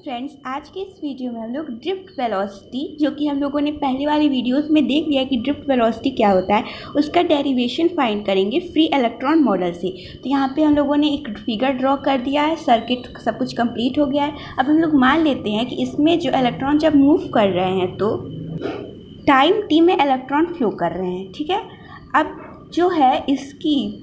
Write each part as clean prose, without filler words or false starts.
Friends, आज के इस वीडियो में हम लोग ड्रिफ्ट वेलोसिटी, जो कि हम लोगों ने पहले वाली वीडियोस में देख लिया कि ड्रिफ्ट वेलोसिटी क्या होता है, उसका डेरिवेशन फाइंड करेंगे फ्री इलेक्ट्रॉन मॉडल से। तो यहाँ पे हम लोगों ने एक फिगर ड्रॉ कर दिया है, सर्किट सब कुछ कंप्लीट हो गया है। अब हम लोग मान लेते हैं कि इसमें जो इलेक्ट्रॉन जब मूव कर रहे हैं तो टाइम टी में इलेक्ट्रॉन फ्लो कर रहे हैं, ठीक है। अब जो है इसकी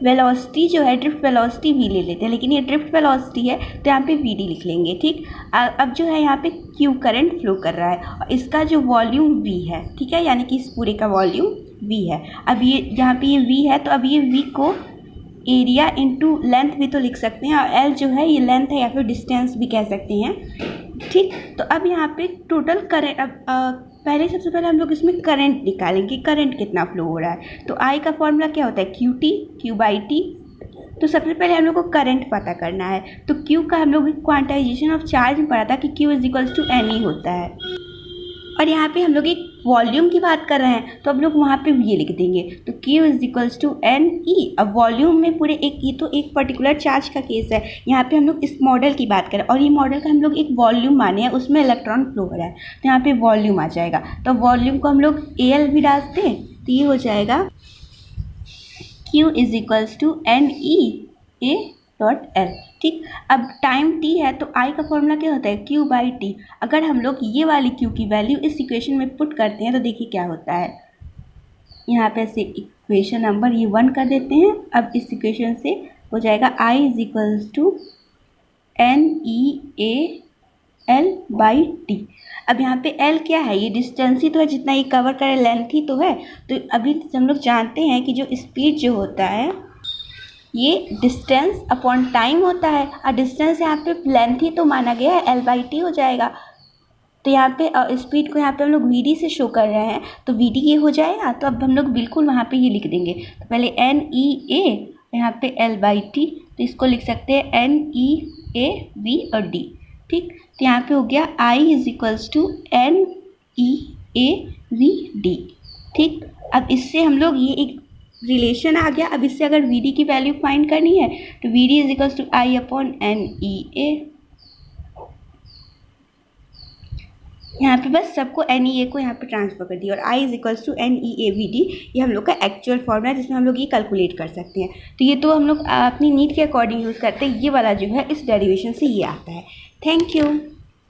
वेलोसिटी जो है, ड्रिफ्ट वेलोसिटी वी ले लेते हैं, लेकिन ये ड्रिफ्ट वेलोसिटी है तो यहाँ पे वी डी लिख लेंगे, ठीक। अब जो है यहाँ पे क्यू करंट फ्लो कर रहा है और इसका जो वॉल्यूम वी है, ठीक है, यानी कि इस पूरे का वॉल्यूम वी है। अब ये यहाँ पे ये वी है तो अब ये वी को एरिया इंटू लेंथ भी तो लिख सकते हैं, और एल जो है ये लेंथ है या फिर डिस्टेंस भी कह सकते हैं, ठीक। तो अब यहाँ पे टोटल करेंट, अब पहले सबसे पहले हम लोग इसमें करंट निकालेंगे, करंट कितना फ्लो हो रहा है। तो आई का फॉर्मूला क्या होता है, क्यू बाई टी। तो सबसे पहले हम लोग को करंट पता करना है। तो क्यू का हम लोग क्वांटाइजेशन ऑफ चार्ज में पढ़ा था कि Q is equals to N e होता है, और यहाँ पे हम लोग एक वॉल्यूम की बात कर रहे हैं तो हम लोग वहाँ पे ये लिख देंगे। तो Q is equals to N e. अब वॉल्यूम में पूरे एक, ये तो एक पर्टिकुलर चार्ज का केस है, यहाँ पे हम लोग इस मॉडल की बात करें और ये मॉडल का हम लोग एक वॉल्यूम माने हैं, उसमें इलेक्ट्रॉन फ्लो हो रहा है तो यहाँ पे वॉल्यूम आ जाएगा। तो वॉल्यूम को हम लोग AL भी डालते हैं तो ये हो जाएगा Q is equals to N E A dot l, ठीक। अब टाइम t है तो I का फॉर्मूला क्या होता है, Q बाई टी। अगर हम लोग ये वाली Q की वैल्यू इस इक्वेशन में पुट करते हैं तो देखिए क्या होता है। यहाँ पे से इक्वेशन नंबर ये 1 कर देते हैं। अब इस इक्वेशन से हो जाएगा I is equals to N E A l by t. अब यहाँ पे L क्या है, ये डिस्टेंस ही तो है, जितना ये कवर करे लेंथ ही तो है। तो अभी हम लोग जानते हैं कि जो स्पीड जो होता है ये डिस्टेंस अपॉन टाइम होता है, और डिस्टेंस यहाँ पे लेंथ ही तो माना गया है, एल बाई टी हो जाएगा। तो यहाँ पे स्पीड को यहाँ पे हम लोग वी डी से शो कर रहे हैं तो वी डी ये हो जाएगा। तो अब हम लोग बिल्कुल वहाँ पे ये लिख देंगे। तो पहले एन ई ए, यहाँ पे एल बाई टी, तो इसको लिख सकते हैं एन ई ए वी और डी, ठीक। तो यहाँ पे हो गया I is equals to N E A V D, ठीक। अब इससे हम लोग ये एक रिलेशन आ गया। अब इससे अगर वी डी की वैल्यू फाइंड करनी है तो V D is equals to I upon N E A. यहाँ पे बस सबको एन ई ए को यहाँ पे ट्रांसफर कर दिया और I is equals to N E A V D, ये हम लोग का एक्चुअल फॉर्मूला है जिसमें हम लोग ये कैलकुलेट कर सकते हैं। तो ये तो हम लोग अपनी नीड के अकॉर्डिंग यूज़ करते हैं, ये वाला जो है इस डेरिवेशन से ये आता है। Thank you.